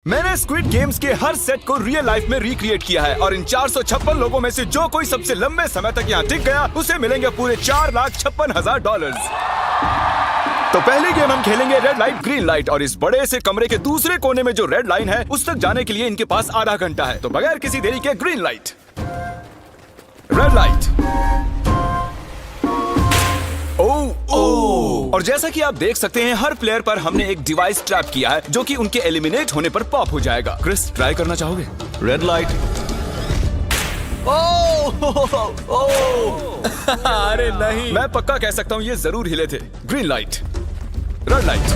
मैंने squid games के हर set को रियल लाइफ में रिक्रिएट किया है और इन 456 लोगों में से जो कोई सबसे लंबे समय तक यहाँ टिक गया उसे मिलेंगे पूरे $4,56,000। तो पहली गेम हम खेलेंगे रेड लाइट ग्रीन लाइट और इस बड़े से कमरे के दूसरे कोने में जो रेड लाइन है उस तक जाने के लिए इनके पास आधा घंटा है। तो बगैर किसी देरी के ग्रीन लाइट, रेड लाइट। और जैसा कि आप देख सकते हैं हर प्लेयर पर हमने एक डिवाइस ट्रैप किया है जो कि उनके एलिमिनेट होने पर पॉप हो जाएगा। क्रिस, ट्राई करना चाहोगे? Red light. अरे नहीं, मैं पक्का कह सकता हूँ ये जरूर हिले थे। Green light, red light.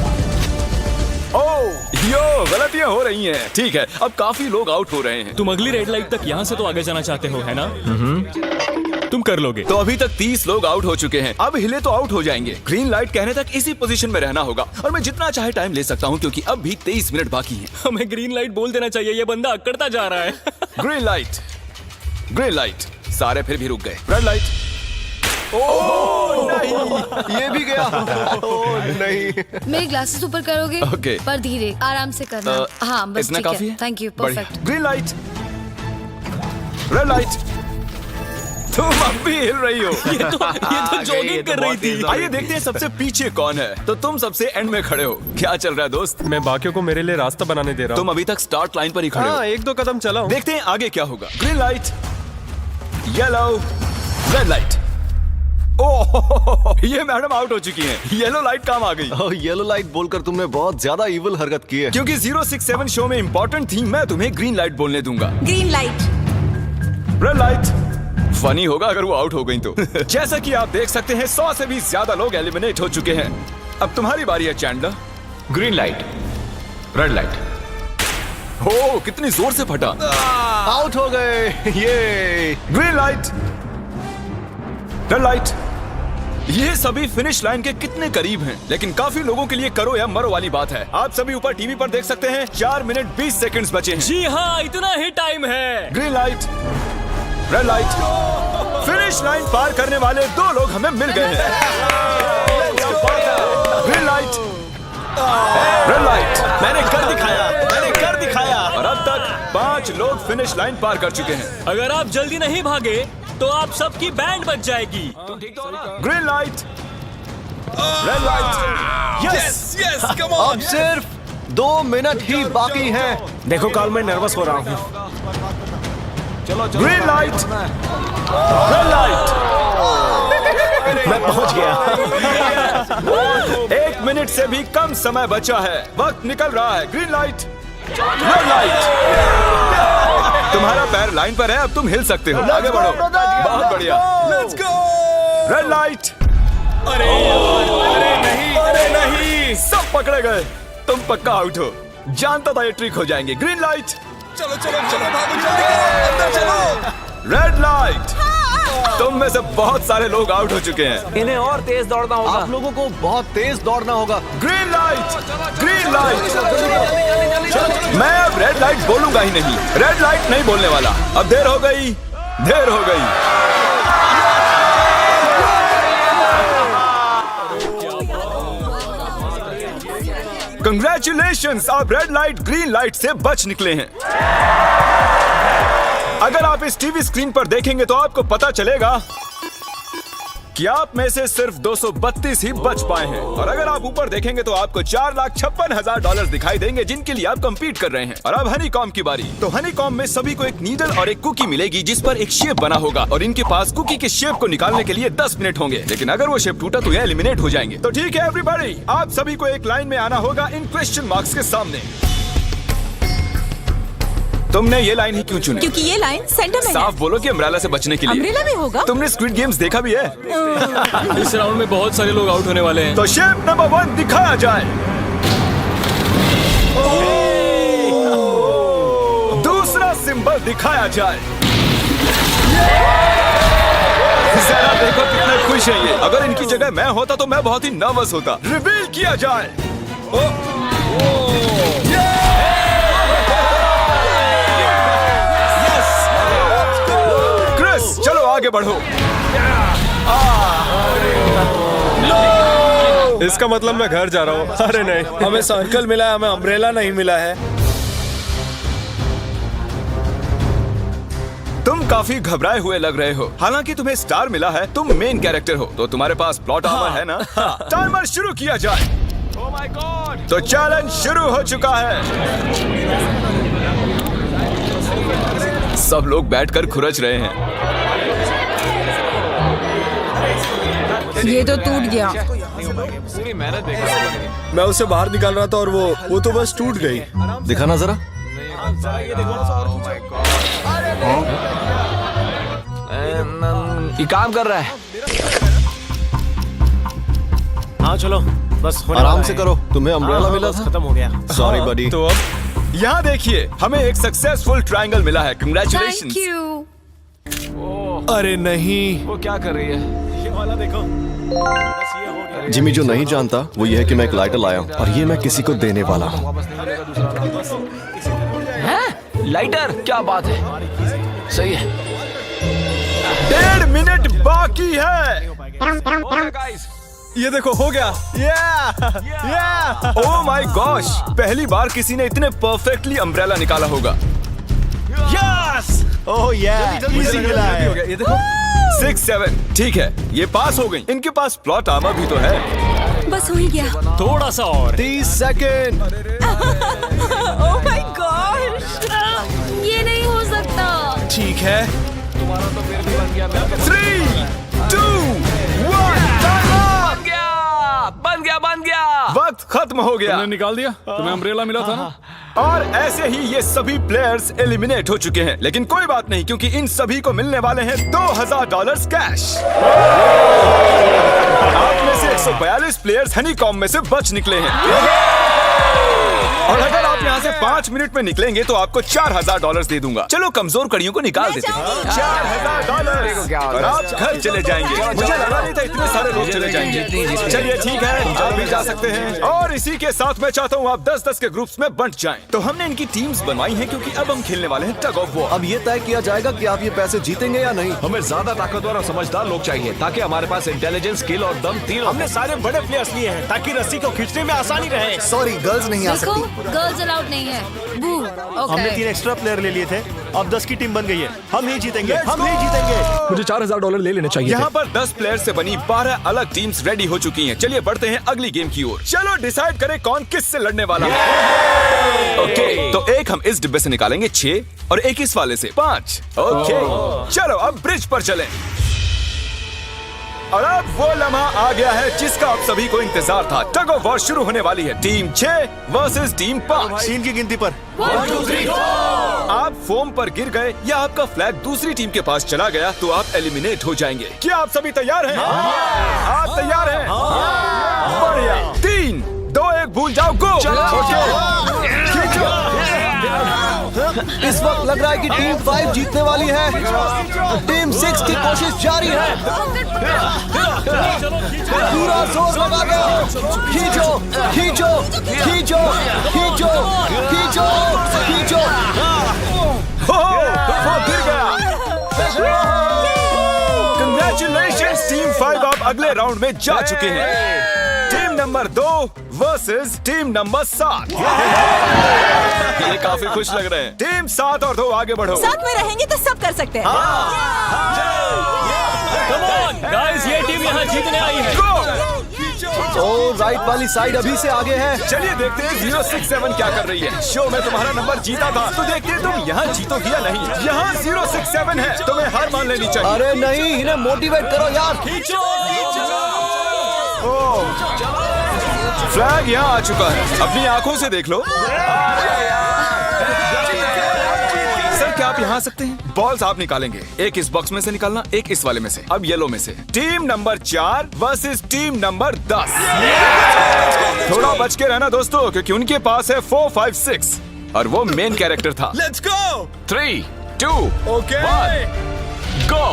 Yo, गलतियां हो रही हैं। ठीक है, अब काफी लोग आउट हो रहे हैं। तुम अगली रेड लाइट तक यहाँ से तो आगे जाना चाहते हो, है ना? तुम कर लोगे। तो अभी तक 30 लोग आउट हो चुके हैं। अब हिले तो आउट हो जाएंगे। ग्रीन लाइट कहने तक इसी पोजीशन में रहना होगा और मैं जितना चाहे टाइम ले सकता हूँ क्योंकि अब भी 23 मिनट बाकी हैं। हमें ग्रीन लाइट बोल देना चाहिए, ये बंदा अकड़ता जा रहा है। Green light, green light. सारे फिर भी रुक गए। Red light. नहीं, ये भी गया। नहीं। मेरे ग्लासेस ऊपर करोगे? ओके। पर धीरे, आराम से करना। हाँ, बस इतना ठीक काफी है। है? थैंक यू, बढ़िया। Perfect. Green light, red light. तुम अब भी हिल रही हो। ये तो जॉगिंग कर रही थी। आइए देखते हैं सबसे पीछे कौन है। तो तुम सबसे एंड में खड़े हो। क्या चल रहा है दोस्त? मैं बाकियों को मेरे लिए रास्ता बनाने दे रहा हूँ। तुम अभी तक स्टार्ट लाइन पर ही खड़े हो। हाँ, एक दो कदम चला हूँ। देखते हैं आगे क्या होगा। Green light, yellow, red light. Oh, ये मैडम आउट हो चुकी हैं। येलो लाइट काम आ गई। येलो लाइट बोलकर तुमने बहुत ज्यादा इविल हरकत की है। क्योंकि 067 शो में इंपॉर्टेंट थी, मैं तुम्हें ग्रीन लाइट बोलने दूंगा। Green light, red light. Funny होगा अगर वो आउट हो गई तो। जैसा कि आप देख सकते हैं 100 से भी ज्यादा लोग एलिमिनेट हो चुके हैं। अब तुम्हारी बारी है Chandler. Green light, red light. हो, कितनी जोर से फटा। आउट हो गए। ये ग्रीन लाइट, रेड लाइट। ये सभी फिनिश लाइन के कितने करीब हैं, लेकिन काफी लोगों के लिए करो या मरो वाली बात है। आप सभी ऊपर टीवी पर देख सकते हैं 4 मिनट 20 सेकंड्स बचे हैं। जी हाँ, इतना ही टाइम है। Green light, red light. Finish line पार करने वाले 2 लोग हमें मिल गए हैं। Green light, red light. मैंने कर दिखाया, मैंने कर दिखाया। और अब तक 5 लोग फिनिश लाइन पार कर चुके हैं। अगर आप जल्दी नहीं भागे तो आप सबकी बैंड बच जाएगी। Green light, red light. Yes yes, come on. अब सिर्फ 2 मिनट ही बाकी हैं। देखो काल, मैं नर्वस हो रहा हूँ। Green light, red light. मैं पहुंच गया। 1 मिनट से भी कम समय बचा है। वक्त निकल रहा है। Green light, red light. तुम्हारा पैर लाइन पर है, अब तुम हिल सकते हो। आगे बढ़ो। बहुत बढ़िया। Let's go. Red light. अरे नहीं, अरे नहीं। सब पकड़े गए। तुम पक्का आउट हो। जानता था ये ट्रिक हो जाएंगे। Green light. चलो चलो चलो, भागो जल्दी, अंदर चलो। Red light. तुम में से बहुत सारे लोग आउट हो चुके हैं। इन्हें और तेज दौड़ना होगा। आप लोगों को बहुत तेज दौड़ना होगा। Green light, green light. मैं अब रेड लाइट बोलूंगा ही नहीं। रेड लाइट नहीं बोलने वाला। अब देर हो गई, देर हो गई। कंग्रेचुलेशंस, आप रेड लाइट ग्रीन लाइट से बच निकले हैं। अगर आप इस टीवी स्क्रीन पर देखेंगे तो आपको पता चलेगा कि आप में से सिर्फ 232 ही बच पाए हैं। और अगर आप ऊपर देखेंगे तो आपको $4,56,000 दिखाई देंगे जिनके लिए आप कंपीट कर रहे हैं। और अब हनीकॉम की बारी। तो हनीकॉम में सभी को एक नीडल और एक कुकी मिलेगी जिस पर एक शेप बना होगा और इनके पास कुकी के शेप को निकालने के लिए 10 मिनट होंगे। लेकिन अगर वो शेप टूटा तो ये एलिमिनेट हो जाएंगे। तो ठीक है एवरीबॉडी, आप सभी को एक लाइन में आना होगा इन क्वेश्चन मार्क्स के सामने। तुमने ये लाइन ही क्यों चुनी? क्योंकि ये लाइन सेंटर में है। साफ बोलो कि अम्ब्रेला से बचने के लिए। अम्ब्रेला में होगा? तुमने स्क्विड गेम्स देखा भी है? इस राउंड में बहुत सारे लोग आउट होने वाले हैं। तो शेप नंबर 1 दिखाया जाए। दूसरा सिंबल दिखाया जाए। जरा देखो कितने खुश हैं ये। अगर इनकी जगह मैं होता तो मैं बहुत ही नर्वस होता। रिवील किया जाए। क्रिस, चलो आगे बढ़ो। इसका मतलब मैं घर जा रहा हूँ। अरे नहीं, हमें सर्कल मिला है, हमें अम्ब्रेला नहीं मिला है। काफी घबराए हुए लग रहे हो। हालांकि तुम्हें स्टार मिला है, तुम मेन कैरेक्टर हो, तो तुम्हारे पास प्लॉट आर्मर है ना? टाइमर शुरू किया जाए। Oh my God! तो चैलेंज शुरू हो चुका है। सब लोग बैठकर खुरच रहे हैं। ये तो टूट गया। पूरी मेहनत देखो। मैं उसे बाहर निकाल रहा था और वो तो बस टूट गई। दिखाना जरा। ये काम कर रहा है। हाँ चलो, बस आराम से करो, तुम्हें अम्ब्रेला मिला था। खत्म हो गया। सॉरी बडी। तो अब यहाँ देखिए, हमें एक सक्सेसफुल ट्रायंगल मिला है। Thank congratulations. यू। अरे नहीं, वो क्या कर रही है? ये वाला देखो, बस ये हो गया। जिमी जो नहीं जानता वो ये है कि मैं एक लाइटर लाया हूँ और ये मैं किसी को देने वाला हूँ। लाइटर? क्या बात है, सही है। 1.5 मिनट बाकी है। गाइस, ये देखो, हो गया। ओह माय गॉश, पहली बार किसी ने इतने परफेक्टली अम्ब्रेला निकाला होगा। यस! ओह यार, इजी मिला है। हो गया, ये देखो। 6-7 ठीक है, ये पास हो गई। इनके पास प्लॉट आर्मर भी तो है। बस हो ही गया। थोड़ा सा और। 30 सेकेंड। ओह माय गॉड, ये नहीं हो सकता। ठीक है। तुम्हारा तो फिर भी बन गया। 3, 2, 1 बन गया। वक्त खत्म हो गया। तुमने निकाल दिया? तुम्हें अम्ब्रेला मिला था ना? और ऐसे ही ये सभी प्लेयर्स एलिमिनेट हो चुके हैं। लेकिन कोई बात नहीं, क्योंकि इन सभी को मिलने वाले हैं $2000 कैश। आप में से 142 प्लेयर्स हनीकॉम्ब में से बच निकले हैं। और अगर आप यहाँ से 5 मिनट में निकलेंगे तो आपको $4000 दे दूंगा। चलो कमजोर कड़ियों को निकाल देते हैं। $4000 और आप घर चले जाएंगे। मुझे लगा नहीं था इतने सारे लोग चले जाएंगे। चलिए ठीक है, आप भी जा सकते हैं। और इसी के साथ मैं चाहता हूँ आप 10-10 के ग्रुप्स में बंट जाएं। तो हमने इनकी टीम्स बनवाई हैं क्योंकि अब हम खेलने वाले हैं टग ऑफ वॉर। अब ये तय किया जाएगा कि आप ये पैसे जीतेंगे या नहीं। हमें ज्यादा ताकतवर और समझदार लोग चाहिए ताकि हमारे पास इंटेलिजेंस, स्किल और दम तीनों। हमने सारे बड़े प्लेयर्स लिए हैं ताकि रस्सी को खींचने में आसानी रहे। सॉरी, गर्ल्स नहीं आ देखो, सकती। गर्ल्स अलाउड नहीं है। बू। हमने 3 एक्स्ट्रा प्लेयर ले लिए थे, अब 10 की टीम बन गई है। हम ही जीतेंगे, हम ही जीतेंगे। मुझे $4000 ले लेने चाहिए। यहाँ पर 10 प्लेयर से बनी 12 अलग टीम्स रेडी हो चुकी हैं। चलिए बढ़ते हैं अगली गेम की ओर। चलो डिसाइड करें कौन किस से लड़ने वाला है। ओके, तो एक हम इस डिब्बे से निकालेंगे 6 और एक इस वाले से 5। ओके, चलो अब ब्रिज पर चलें। और अब वो लम्हा आ गया है जिसका आप सभी को इंतजार था। टग ऑफ वॉर शुरू होने वाली है। Team 6 versus team 5। 3 की गिनती पर। 1, 2, 3, 4। आप फोम पर गिर गए या आपका फ्लैग दूसरी टीम के पास चला गया तो आप एलिमिनेट हो जाएंगे। क्या आप सभी तैयार हैं? आप तैयार हैं? बढ़िया। 3, 2, 1 भूल जाओ, गो। इस वक्त लग रहा है कि टीम 5 जीतने वाली है। टीम 6 की कोशिश जारी है। पूरा जोर लगा दो। खींचो, खींचो, खींचो, खींचो, खींचो, खींचो। वो गिर गया। कंग्रेचुलेशंस टीम 5, आप अगले राउंड में जा चुके हैं। Team number 2 versus team number 7। ये काफी खुश लग रहे हैं। टीम 7 और 2 आगे बढ़ो। साथ में रहेंगे तो सब कर सकते हैं। कम ऑन गाइस, ये टीम यहाँ जीतने आई है। तो राइट वाली साइड अभी से आगे है। चलिए देखते हैं 067 क्या कर रही है। शो में तुम्हारा नंबर जीता था, तो देखते हैं तुम यहाँ जीतोगी या नहीं। यहाँ 067 है, तुम्हें हार मान लेनी चाहिए। अरे नहीं, इन्हें मोटिवेट करो यार। फ्लैग यहाँ आ चुका है, अपनी आंखों से देख लो। सर क्या आप यहाँ आ सकते हैं? बॉल्स आप निकालेंगे, एक इस बॉक्स में से निकालना, एक इस वाले में से। अब येलो में से। Team number 4 versus team number 10। थोड़ा बच के रहना दोस्तों, क्योंकि उनके पास है 4, 5, 6 और वो मेन कैरेक्टर था। Let's go. 3, 2, ओके, 1 गो।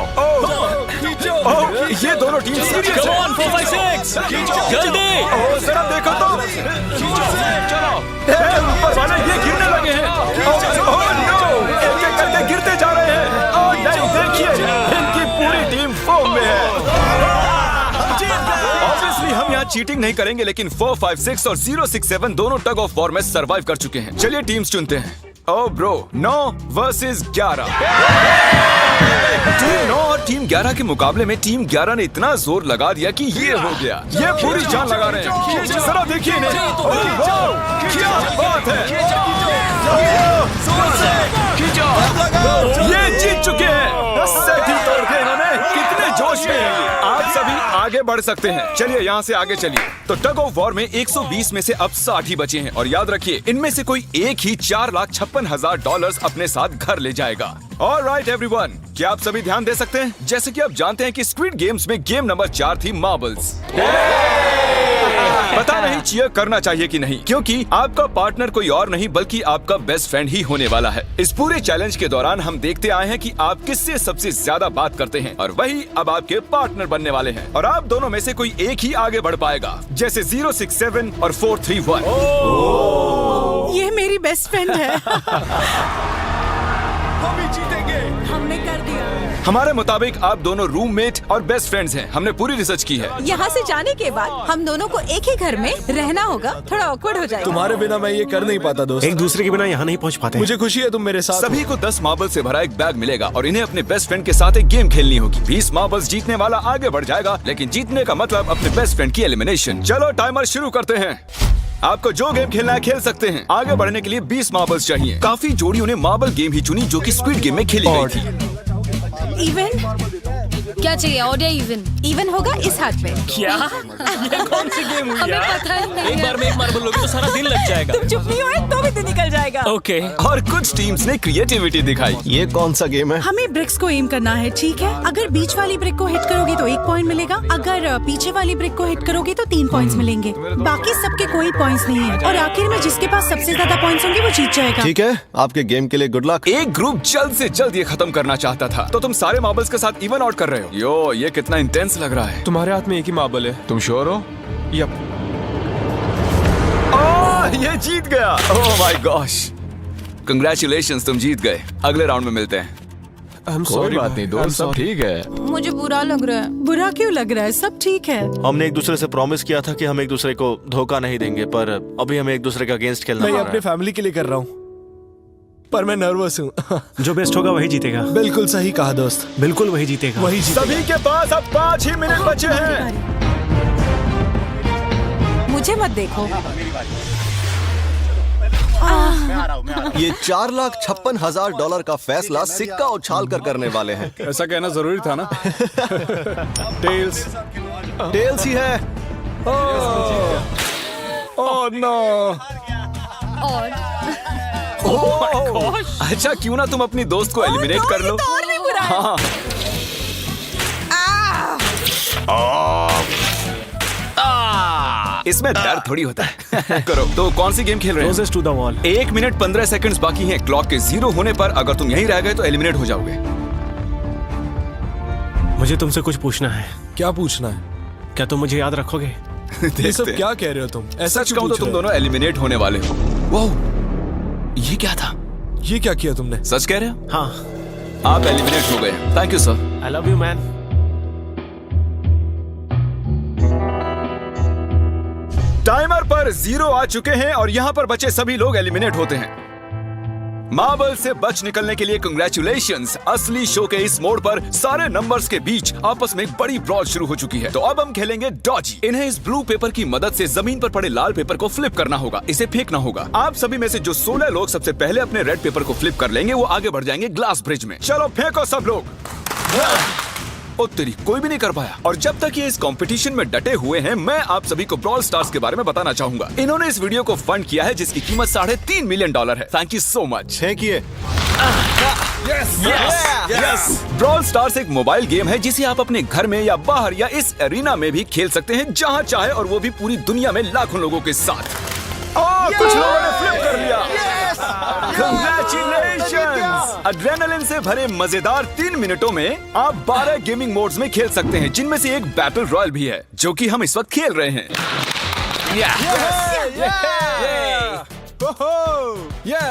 ये दोनों टीम सीरियस कम है। ऑन 4, 5, 6 जल्दी। जरा देखो तो। चलो ऊपर वाले ये गिरने लगे हैं। ओह नो, एक-एक करके गिरते जा रहे हैं। ओह नहीं, देखिए इनकी पूरी टीम फॉर्म में है। ऑब्वियसली हम यहाँ चीटिंग नहीं करेंगे, लेकिन 4, 5, 6 और 067 दोनों टग ऑफ वॉर में सरवाइव कर चुके हैं। चलिए टीम्स चुनते हैं ओ ब्रो, 9 वर्सेस 11। टीम 9 और टीम 11 के मुकाबले में टीम 11 ने इतना जोर लगा दिया कि ये हो गया। ये पूरी जान लगा रहे हैं। जरा देखिए इन्हें। ओह, वाह, क्या बात है। ये जीत चुके हैं। सेट ही तोड़ के इन्होंने। कितने जोश में हैं ये। आप सभी आगे बढ़ सकते हैं। चलिए यहाँ से आगे चलिए। तो टग ऑफ वॉर में 120 में से अब 60 ही बचे हैं और याद रखिए इनमें से कोई एक ही $4,56,000 अपने साथ घर ले जाएगा। ऑलराइट एवरीवन, क्या आप सभी ध्यान दे सकते हैं? जैसे कि आप जानते हैं कि स्क्विड गेम्स में गेम नंबर 4 थी मार्बल्स। पता नहीं चीयर करना चाहिए कि नहीं, क्योंकि आपका पार्टनर कोई और नहीं बल्कि आपका बेस्ट फ्रेंड ही होने वाला है। इस पूरे चैलेंज के दौरान हम देखते आए हैं कि आप किससे सबसे ज्यादा बात करते हैं और वही अब आपके पार्टनर बनने वाले हैं और आप दोनों में से कोई एक ही आगे बढ़ पाएगा, जैसे 067 और 431। ये मेरी बेस्ट फ्रेंड है। हम ही जीतेंगे। हमने कर दिया। हमारे मुताबिक आप दोनों रूममेट और बेस्ट फ्रेंड्स हैं। हमने पूरी रिसर्च की है। यहाँ से जाने के बाद हम दोनों को एक ही घर में रहना होगा। थोड़ा ऑकवर्ड हो जाएगा। तुम्हारे बिना मैं ये कर नहीं पाता दोस्त। एक दूसरे के बिना यहाँ नहीं पहुँच पाते। मुझे खुशी है तुम मेरे साथ सभी को 10 मार्बल से भरा एक बैग मिलेगा और इन्हें अपने बेस्ट फ्रेंड के साथ एक गेम खेलनी होगी। 20 मार्बल्स जीतने वाला आगे बढ़ जाएगा, लेकिन जीतने का मतलब अपने बेस्ट फ्रेंड की एलिमिनेशन। चलो टाइमर शुरू करते हैं। आपको जो गेम खेलना है खेल सकते हैं। आगे बढ़ने के लिए 20 मार्बल्स चाहिए। काफी जोड़ियों ने मार्बल गेम ही चुनी जो कि स्क्विड गेम में खेली गई थी। इवन क्या चाहिए? ऑड या इवन? इवन होगा इस हाथ में। क्या? ये कौन सी गेम हुई हमें यार? पता ही नहीं एक है। बार में एक मार्बल लोगे तो सारा दिन लग जाएगा। तुम चुप नहीं हुए तो भी दिन निकल जाएगा। ओके। और कुछ टीम्स ने क्रिएटिविटी दिखाई। ये कौन सा गेम है? हमें ब्रिक्स को एम करना है, ठीक है? अगर बीच वाली ब्रिक को हिट करोगे तो 1 पॉइंट मिलेगा। अगर पीछे वाली ब्रिक को हिट करोगे तो 3 पॉइंट्स मिलेंगे। बाकी सबके कोई पॉइंट्स नहीं है और आखिर में जिसके पास सबसे ज्यादा पॉइंट्स होंगे वो जीत जाएगा। ठीक है, आपके गेम के लिए गुड लक। एक ग्रुप जल्द से जल्द ये खत्म करना चाहता था, तो तुम सारे मार्बल्स के साथ इवन आउट कर रहे हो। यो, ये कितना इंटेंस लग रहा है। तुम्हारे हाथ में एक ही मार्बल है। तुम श्योर हो? यप। ये जीत गया। ओह माय गॉश, कंग्रेचुलेशंस, तुम जीत गए। अगले राउंड में मिलते हैं। कोई बात नहीं दोस्त, सब ठीक है। मुझे बुरा लग रहा है। बुरा क्यों लग रहा है? सब ठीक है। हमने एक दूसरे से प्रॉमिस किया था कि हम एक दूसरे को धोखा नहीं देंगे, पर अभी हमें एक दूसरे का अगेंस्ट खेलना मैं पड़ अपने रहा फैमिली के लिए कर रहा हूँ, पर मैं नर्वस हूँ। है। जो बेस्ट होगा वही जीतेगा। बिल्कुल सही कहा दोस्त, बिल्कुल वही जीतेगा। वही जीतेगा। सभी के पास अब 5 ही मिनट बचे हैं। मुझे मत देखो। ये $4,56,000 का फैसला सिक्का उछाल कर करने वाले हैं। ऐसा कहना जरूरी था ना। टेल्स ही है। Oh no. और अच्छा, क्यों ना तुम अपनी दोस्त को एलिमिनेट कर लो। और भी बुरा है। हाँ। इसमें दर्द थोड़ी होता है। करो। तो कौन सी गेम खेल रहे हैं? Closest to the wall। 1 minute 15 seconds बाकी हैं। क्लॉक के 0 होने पर अगर तुम यहीं रह गए तो एलिमिनेट हो जाओगे। मुझे तुमसे कुछ पूछना है। क्या पूछना है? क्या तुम मुझे याद रखोगे? ये सब क्या कह रहे हो तुम? ऐसा सच कहूं तो तुम दोनों एलिमिनेट होने वाले हो। वाह, ये क्या था? ये क्या किया तुमने? सच कह रहे हो? हाँ। आप एलिमिनेट हो गए। Thank you sir. I love you man. Timer पर 0 आ चुके हैं और यहाँ पर बचे सभी लोग एलिमिनेट होते हैं। मार्बल से बच निकलने के लिए कंग्रेचुलेशंस। असली शो के इस मोड़ पर सारे नंबर्स के बीच आपस में एक बड़ी ब्रॉड शुरू हो चुकी है। तो अब हम खेलेंगे डॉजी। इन्हें इस ब्लू पेपर की मदद से जमीन पर पड़े लाल पेपर को फ्लिप करना होगा, इसे फेंकना होगा। आप सभी में से जो 16 लोग सबसे पहले अपने रेड पेपर को फ्लिप कर लेंगे वो आगे बढ़ जाएंगे ग्लास ब्रिज में। चलो फेंको सब लोग। ओ तेरी, कोई भी नहीं कर पाया। और जब तक ये इस कंपटीशन में डटे हुए हैं, मैं आप सभी को ब्रॉल स्टार्स के बारे में बताना चाहूंगा। इन्होंने इस वीडियो को फंड किया है जिसकी कीमत $3.5 मिलियन है। Thank you so much. फेंकिए। ब्रॉल स्टार्स एक मोबाइल गेम है जिसे आप अपने घर में या बाहर या इस एरिना में भी खेल सकते हैं, जहां चाहे, और वो भी पूरी दुनिया में लाखों लोगों के साथ। कुछ लोगों ने फ्लिप कर लिया। Congratulations! एड्रेनलिन से भरे मजेदार 3 मिनटों में आप 12 गेमिंग मोड्स में खेल सकते हैं, जिनमें से एक बैटल रॉयल भी है, जो कि हम इस वक्त खेल रहे हैं।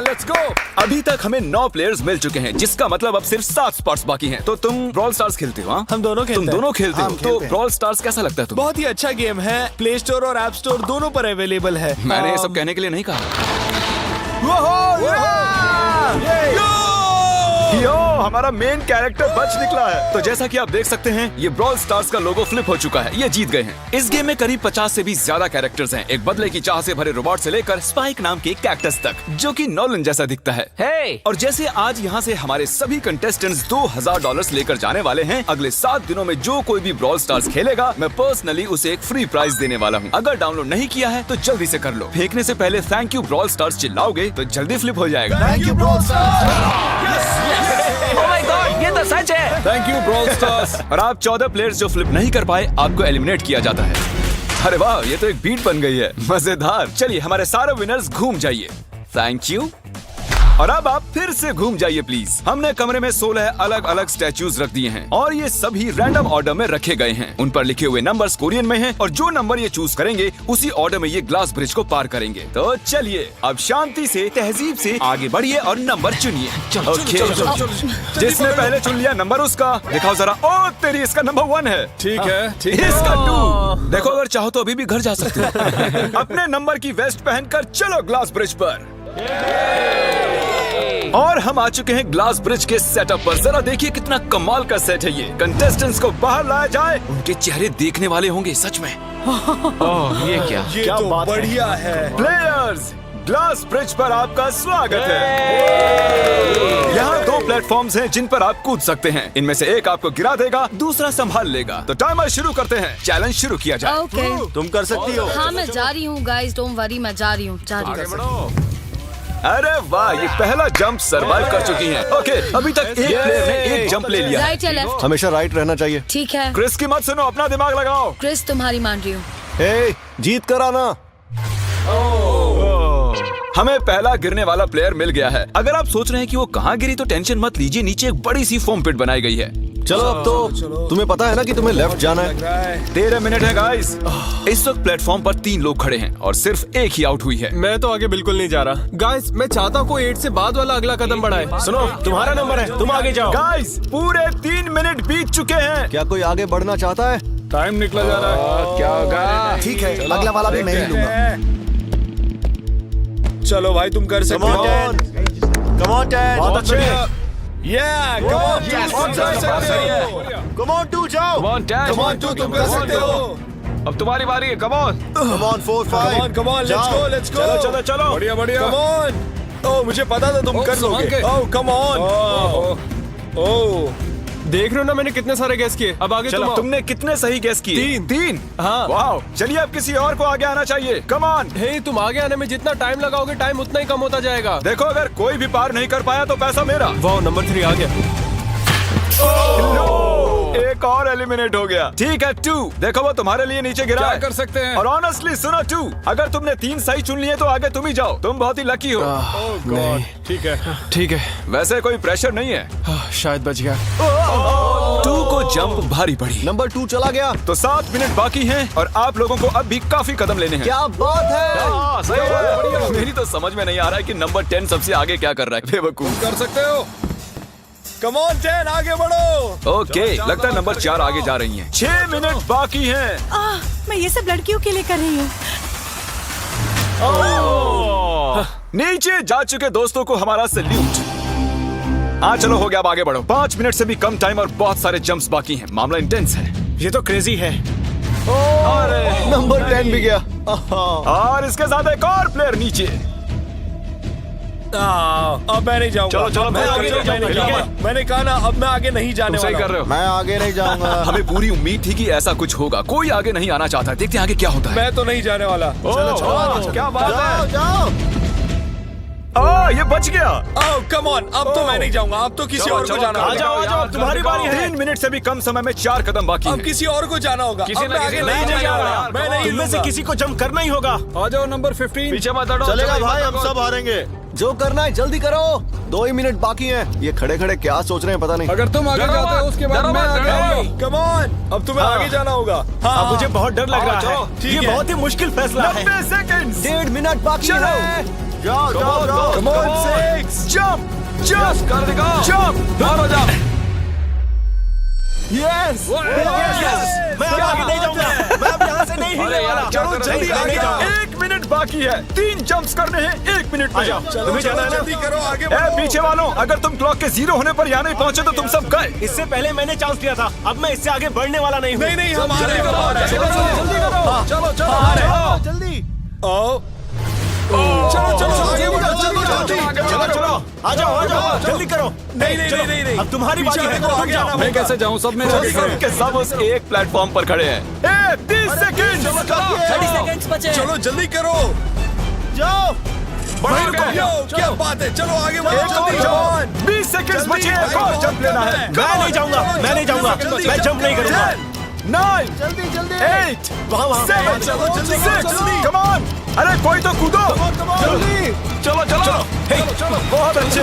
Let's go. अभी तक हमें 9 प्लेयर्स मिल चुके हैं, जिसका मतलब अब सिर्फ 7 स्पॉट्स बाकी हैं। तो तुम ब्रॉल स्टार्स खेलते हो? हाँ, हम दोनों खेलते तुम हैं। दोनों खेलते हो? हम तो खेलते हैं। ब्रॉल स्टार्स कैसा लगता है तुम्हें? बहुत ही अच्छा गेम है। प्ले स्टोर और ऐप स्टोर दोनों पर अवेलेबल है। मैंने ये सब कहने के लिए नहीं कहा। यो, हमारा मेन कैरेक्टर बच निकला है। तो जैसा कि आप देख सकते हैं, ये ब्रॉल स्टार्स का लोगो फ्लिप हो चुका है। ये जीत गए हैं। इस गेम में करीब 50 से भी ज्यादा कैरेक्टर्स हैं। एक बदले की चाह से भरे रोबोट से लेकर स्पाइक नाम के कैक्टस तक, जो कि नॉलन जैसा दिखता है। हे और जैसे आज यहाँ से हमारे सभी कंटेस्टेंट्स $2000 लेकर जाने वाले हैं, अगले 7 दिनों में जो कोई भी ब्रॉल स्टार्स खेलेगा, मैं पर्सनली उसे एक फ्री प्राइज देने वाला हूँ। अगर डाउनलोड नहीं किया है तो जल्दी से कर लो। फेंकने से पहले थैंक यू ब्रॉल स्टार्स चिल्लाओगे तो जल्दी फ्लिप हो जाएगा। Thank you bro oh my God, ये तो सच है। Thank you brawl stars. और आप 14 प्लेयर्स जो फ्लिप नहीं कर पाए, आपको एलिमिनेट किया जाता है। अरे वाह, ये तो एक बीट बन गई है, मजेदार। चलिए हमारे सारे विनर्स घूम जाइए। Thank you. और अब आप फिर से घूम जाइए प्लीज। हमने कमरे में 16 अलग अलग स्टैचूज रख दिए हैं और ये सभी रैंडम ऑर्डर में रखे गए हैं। उन पर लिखे हुए नंबर्स कोरियन में हैं और जो नंबर ये चूज करेंगे उसी ऑर्डर में ये ग्लास ब्रिज को पार करेंगे। तो चलिए अब शांति से, तहजीब से आगे बढ़िए और नंबर चुनिए। ओके, जिसने पहले चुन लिया नंबर उसका दिखाओ जरा। ओ तेरी, इसका नंबर 1 है। ठीक है, इसका 2। देखो, अगर चाहो तो अभी भी घर जा सकते हो। अपने नंबर की वेस्ट पहनकर चलो ग्लास ब्रिज पर। और हम आ चुके हैं ग्लास ब्रिज के सेटअप पर। जरा देखिए कितना कमाल का सेट है ये। कंटेस्टेंट्स को बाहर लाया जाए, उनके चेहरे देखने वाले होंगे सच में। ये क्या? ये तो बढ़िया है। प्लेयर्स, ग्लास ब्रिज पर आपका स्वागत है। यहाँ 2 प्लेटफॉर्म्स हैं जिन पर आप कूद सकते हैं। इनमें से एक आपको गिरा देगा, दूसरा संभाल लेगा। तो टाइमर शुरू करते हैं। चैलेंज शुरू किया जाए। ओके। तुम कर सकती हो। हाँ, मैं जा रही हूँ गाइस, डोंट वरी, मैं जा रही हूँ, जा रही हूँ। अरे वाह, ये पहला जंप सरवाइव कर चुकी हैं। ओके, अभी तक एक प्लेयर ने एक जंप ले लिया है। राइट या लेफ्ट? हमेशा राइट रहना चाहिए। ठीक है क्रिस की मत सुनो, अपना दिमाग लगाओ। क्रिस, तुम्हारी मान रही हूँ। हे, जीत कर आना। हमें पहला गिरने वाला प्लेयर मिल गया है। अगर आप सोच रहे हैं कि वो कहाँ गिरी तो टेंशन मत लीजिए, नीचे एक बड़ी सी फोम पिट बनाई गई है। चलो अब तो तुम्हें पता है ना कि तुम्हें लेफ्ट जाना है। 13 मिनट है गाइस। इस वक्त प्लेटफॉर्म पर 3 लोग खड़े हैं और सिर्फ एक ही आउट हुई है। मैं तो आगे बिल्कुल नहीं जा रहा। गाइस, मैं चाहता हूँ कोई 8 से बाद वाला अगला कदम बढ़ाए। सुनो, तुम्हारा नंबर है, तुम आगे जाओ। गाइस, पूरे 3 मिनट बीत चुके हैं। क्या कोई आगे बढ़ना चाहता है? टाइम निकला जा रहा है। क्या होगा? ठीक है, अगला वाला भी मैं ही लूंगा। चलो भाई, तुम कर सकते हो। Come on, Ted. बहुत अच्छे। Yeah, come on, Yes, तुम कर सकते हो। Come on, 2 जाओ। Come on, Dad. Come on, तुम कर सकते हो। अब तुम्हारी बारी है। Come on. Come on, 4, 5. Come on, let's go, let's go. चलो, चलो, चलो। बढ़िया, बढ़िया। Come on. ओह, मुझे पता था तुम कर लोगे। ओह, come on. ओह, देख रहे हो ना मैंने कितने सारे गैस किए। अब आगे चलो, तुम आओ। तुमने कितने सही गेस किए? 3। हाँ। वाह, चलिए अब किसी और को आगे आना चाहिए। Come on. हे, तुम आगे आने में जितना टाइम लगाओगे, टाइम उतना ही कम होता जाएगा। देखो, अगर कोई भी पार नहीं कर पाया तो पैसा मेरा। वाह, नंबर 3 आ गया। एक और एलिमिनेट हो गया। ठीक है 2, देखो वो तुम्हारे लिए नीचे गिरा क्या है। कर सकते हैं? और ऑनेस्टली सुनो 2, अगर तुमने 3 सही चुन लिए तो आगे तुम ही जाओ। तुम बहुत ही लकी हो। नहीं, ठीक है, ठीक है। वैसे कोई प्रेशर नहीं है। शायद बच गया। 2 को जंप भारी पड़ी। नंबर 2 चला गया। तो 7 मिनट बाकी हैं और आप लोगों को अब भी काफी कदम लेने हैं। क्या बात है। हाँ, सही है। मेरी तो समझ में नहीं आ रहा है कि नंबर 10 सबसे आगे क्या कर रहा है। बेवकूफ। कर सकते हो। Come on, 10, आगे बढ़ो। ओके, लगता है नंबर 4 आगे जा रही हैं। 6 मिनट बाकी हैं। मैं ये सब लड़कियों के लिए कर रही हूँ। नीचे जा चुके दोस्तों को हमारा सैल्यूट। चलो हो गया, अब आगे बढ़ो। 5 मिनट से भी कम टाइम और बहुत सारे जंप्स बाकी हैं। मामला इंटेंस है। ये तो क्रेजी है। नंबर 10 भी गया। और इसके साथ एक और प्लेयर नीचे। अब मैं नहीं जाऊंगा। चलो, चलो, मैं आगे नहीं जाऊंगा। मैंने कहा ना, अब मैं आगे नहीं जाने सही वाला कर रहे हो। मैं आगे नहीं जाऊंगा। हमें पूरी उम्मीद थी कि ऐसा कुछ होगा। कोई आगे नहीं आना चाहता। देखते हैं आगे क्या होता है। मैं तो नहीं जाने वाला। चलो, क्या बात जाओ है। जाओ। ये बच गया। ओह, कम ऑन, अब तो मैं नहीं जाऊंगा। अब तो किसी और को जाना होगा। आ जाओ, तुम्हारी बारी है। 3 मिनट से भी कम समय में 4 कदम बाकी अब हैं। किसी और को जाना होगा। किसी अब ना मैं किसी आगे को नहीं जाना जाने होगा। वाला। मैं नहीं तुम में से लूंगा। किसी को जंप करना ही होगा। आ जाओ नंबर 15। पीछे मत हटो। चलेगा भाई, हम सब हारेंगे। जो करना है जल्दी करो। 2 ही मिनट बाकी हैं। ये खड़े खड़े क्या सोच रहे हैं पता नहीं। अगर तुम आगे डरो जाते हो मत, उसके बाद डरो मैं मत, आगे डरो। आऊंगा। कम ऑन, अब तुम्हें आगे जाना होगा। अब मुझे बहुत डर लग रहा चलो, है। ठीक ये है। बहुत ही मुश्किल फैसला है। 90 सेकंड्स। 1.5 मिनट बाकी चलो। है। जाओ जाओ जाओ। Come on, 6 जंप Yes, कर देगा। जंप। बाहर हो जा। यस। मैं अब आगे नहीं जाऊंगा। मैं अब यहाँ से नहीं अरे हिलने यार, वाला। क्या चलो कर रहे जल्दी हो? आगे जाओ। 1 मिनट बाकी है। 3 जंप्स करने हैं 1 मिनट में। तुम्हें जाना है ना? जल्दी करो, आगे ए, बढ़ो। पीछे वालों, अगर तुम क्लॉक के 0 होने पर यहाँ नहीं पहुँचे तो तुम सब गए। इससे पहले मैंने चांस लिया था, अब मैं इससे आगे बढ़ने वाला नहीं हूँ। नहीं हम आ रहे हैं। चलो जल्दी आओ चलो आगे बढ़ो, चलो आ जाओ जल्दी करो। नहीं अब तुम्हारी बारी है, देखो, आगे आना मैं कैसे जाऊं? सब मेरे आगे खड़े हैं। के सब उस एक प्लेटफॉर्म पर खड़े हैं। 30 सेकंड। चलो जल्दी करो। जाओ। क्या बात है, चलो आगे बढ़ो जल्दी। 20 सेकंड बचे हैं, एक और जंप लेना है। मैं नहीं जाऊंगा, मैं जंप नहीं करूंगा। 9 जल्दी 8 वहाँ 7 चलो, जल्दी करो, 6 जल्दी। Come on. अरे कोई तो कूदो। जल्दी चलो बहुत अच्छे।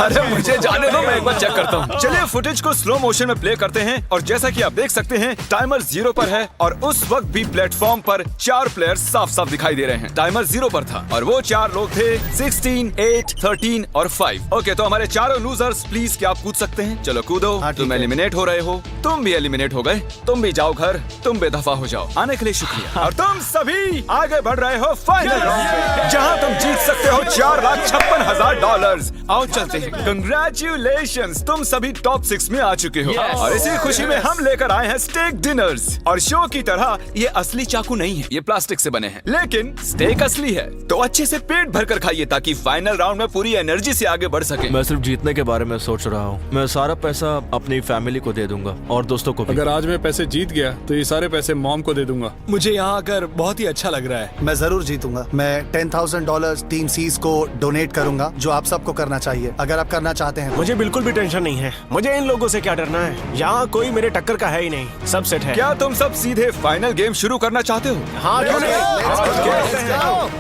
अरे मुझे जाने दो, मैं एक बार चेक करता हूँ। चलिए फुटेज को स्लो मोशन में प्ले करते हैं और जैसा कि आप देख सकते हैं टाइमर 0 पर है और उस वक्त भी प्लेटफॉर्म पर 4 प्लेयर्स साफ साफ दिखाई दे रहे हैं। टाइमर 0 पर था और वो 4 लोग थे 16, 8, 13 और 5। ओके, तो हमारे चारों लूजर्स प्लीज क्या आप कूद सकते हैं? चलो कूदो। तुम एलिमिनेट हो रहे हो, तुम भी एलिमिनेट हो गए, तुम भी जाओ घर, तुम बेदफा हो जाओ। आने के लिए शुक्रिया। और तुम सभी आगे बढ़ रहे हो फाइनल राउंड पे, जहाँ तुम जीत सकते हो $4,56,000। आओ चलते हैं। कंग्रेचुलेशंस, तुम सभी टॉप 6 में आ चुके हो और इसी खुशी में हम लेकर आए हैं स्टेक डिनर्स। और शो की तरह ये असली चाकू नहीं है, ये प्लास्टिक से बने हैं, लेकिन स्टेक असली है। तो अच्छे से पेट भर कर खाइए ताकि फाइनल राउंड में पूरी एनर्जी से आगे बढ़ सके। मैं सिर्फ जीतने के बारे में सोच रहा हूँ। मैं सारा पैसा अपनी फैमिली को दे दूंगा और दोस्तों को भी। अगर आज मैं पैसे जीत गया तो ये सारे पैसे मॉम को दे दूंगा। मुझे यहाँ आकर बहुत ही अच्छा लग रहा है। मैं जरूर जीतूंगा। मैं $10,000 टीम सीज को डोनेट करूंगा, जो आप सबको करना चाहिए अगर आप करना चाहते हैं। मुझे बिल्कुल भी टेंशन नहीं है, मुझे इन लोगों से क्या डरना है। यहाँ कोई मेरे टक्कर का है ही नहीं, सब सेट है। क्या तुम सब सीधे फाइनल गेम शुरू करना चाहते हो? हाँ क्यों नहीं?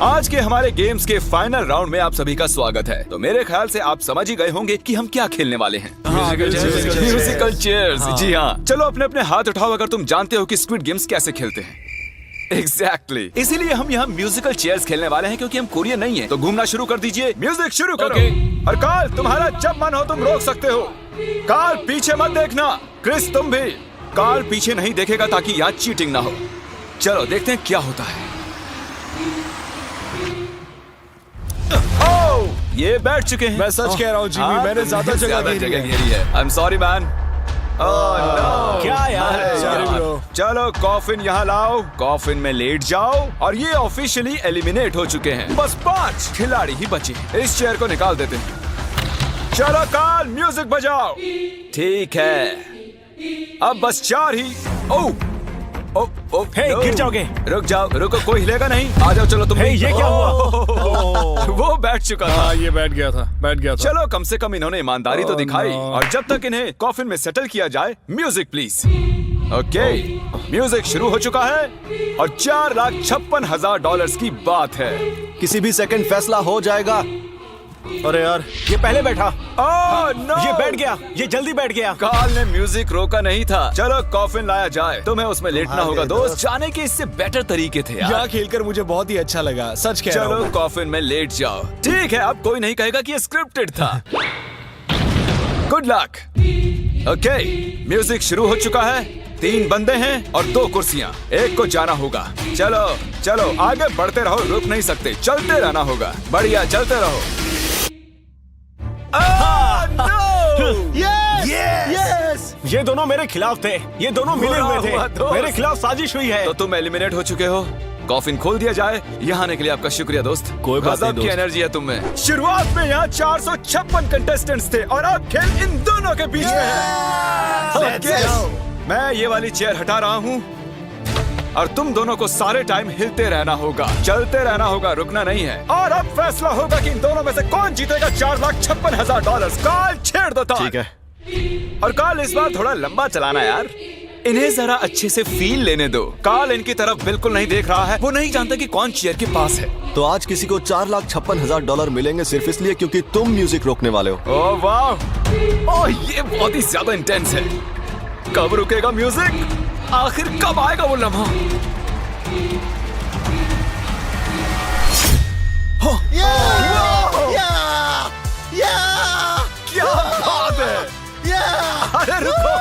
आज के हमारे गेम्स के फाइनल राउंड में आप सभी का स्वागत है। तो मेरे ख्याल से आप समझ ही गए होंगे कि हम क्या खेलने वाले हैं। Musical chairs. जी हाँ, चलो अपने अपने हाथ उठाओ अगर तुम जानते हो कि स्क्विड गेम्स कैसे खेलते हैं। एग्जैक्टली, इसीलिए हम यहाँ म्यूजिकल चेयर्स खेलने वाले हैं क्योंकि हम कोरियन नहीं हैं। तो घूमना शुरू कर दीजिए, म्यूजिक शुरू करो। और कार्ल, तुम्हारा जब मन हो तुम रोक सकते हो। कार्ल पीछे मत देखना, क्रिस तुम भी। कार्ल पीछे नहीं देखेगा ताकि यहाँ चीटिंग ना हो। चलो देखते हैं क्या होता है। ओह, ये बैठ चुके हैं। मैं सच कह रहा हूँ जिमी, मैंने ज्यादा जगह घेरी है। I am sorry man. क्या यार? चलो कॉफिन यहाँ लाओ, कॉफिन में लेट जाओ और ये ऑफिशियली एलिमिनेट हो चुके हैं। बस 5 खिलाड़ी ही बचे हैं। इस चेयर को निकाल देते हैं। चलो कार्ल, म्यूजिक बजाओ। ठीक है, अब बस 4 ही। ओह हे, गिर जाओगे। रुक जाओ, रुको, कोई हिलेगा नहीं। आ जाओ, चलो तुम। ये क्या हुआ? वो बैठ चुका था। हाँ, ये बैठ गया था। चलो कम से कम इन्होंने ईमानदारी तो दिखाई। और जब तक इन्हें कॉफिन में सेटल किया जाए, म्यूजिक प्लीज। ओके, म्यूजिक शुरू हो चुका है और $4,56,000 की बात है। किसी भी सेकंड फैसला हो जाएगा। अरे यार, ये पहले बैठा। ओह नो, ये बैठ गया, ये जल्दी बैठ गया। कार्ल ने म्यूजिक रोका नहीं था। चलो कॉफिन लाया जाए, तुम्हें उसमें लेटना होगा दोस्त। जाने के इससे बेटर तरीके थे यार। यहाँ खेलकर मुझे बहुत ही अच्छा लगा, सच कह रहा हूँ। चलो कॉफिन में लेट जाओ। ठीक है, अब कोई नहीं कहेगा कि ये स्क्रिप्टेड था। Good luck. ओके, म्यूजिक शुरू हो चुका है। 3 बंदे हैं और 2 कुर्सियां। एक को जाना होगा। चलो चलो आगे बढ़ते रहो, रुक नहीं सकते, चलते रहना होगा। बढ़िया, चलते रहो। यस! ये दोनों मेरे खिलाफ थे, ये दोनों मिले हुए थे। हुआ दोस्त। मेरे खिलाफ साजिश हुई है। तो तुम एलिमिनेट हो चुके हो। कॉफिन खोल दिया जाए। यहाँ आने के लिए आपका शुक्रिया दोस्त। कोई बात नहीं गजब की दोस्त। एनर्जी है तुम में। शुरुआत में यहाँ 456 कंटेस्टेंट्स थे और अब खेल इन दोनों के बीच में है। Okay, मैं ये वाली चेयर हटा रहा हूँ और तुम दोनों को सारे टाइम हिलते रहना होगा, चलते रहना होगा, रुकना नहीं है। और अब फैसला होगा कि इन दोनों में से कौन जीतेगा $4,56,000। कार्ल छेड़ दो। ठीक है। और कार्ल इस बार थोड़ा लंबा चलाना यार, इन्हें जरा अच्छे से फील लेने दो। कार्ल इनकी तरफ बिल्कुल नहीं देख रहा है, वो नहीं जानता कि कौन चेयर के पास है। तो आज किसी को $4,56,000 मिलेंगे सिर्फ इसलिए क्योंकि तुम म्यूजिक रोकने वाले हो। ओह वाह, ओह ये बहुत ही ज्यादा इंटेंस है। कब रुकेगा म्यूजिक? आखिर कब आएगा वो लम्हा? क्या बात है! अरे रुको,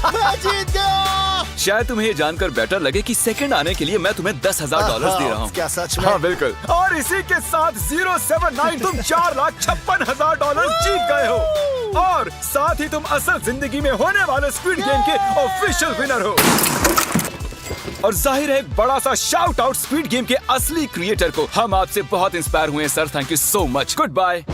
मैं जीत गया! शायद तुम्हें ये जानकर बेटर लगे कि सेकंड आने के लिए मैं तुम्हें $10,000 दे रहा हूँ। क्या सच में? हाँ बिल्कुल। और इसी के साथ 079 तुम $4,56,000 जीत गए हो और साथ ही तुम असल जिंदगी में होने वाले स्क्विड गेम के ऑफिशियल विनर हो। और जाहिर है एक बड़ा सा शाउट आउट स्क्विड गेम के असली क्रिएटर को। हम आपसे बहुत इंस्पायर हुए हैं sir, thank you so much. Good bye.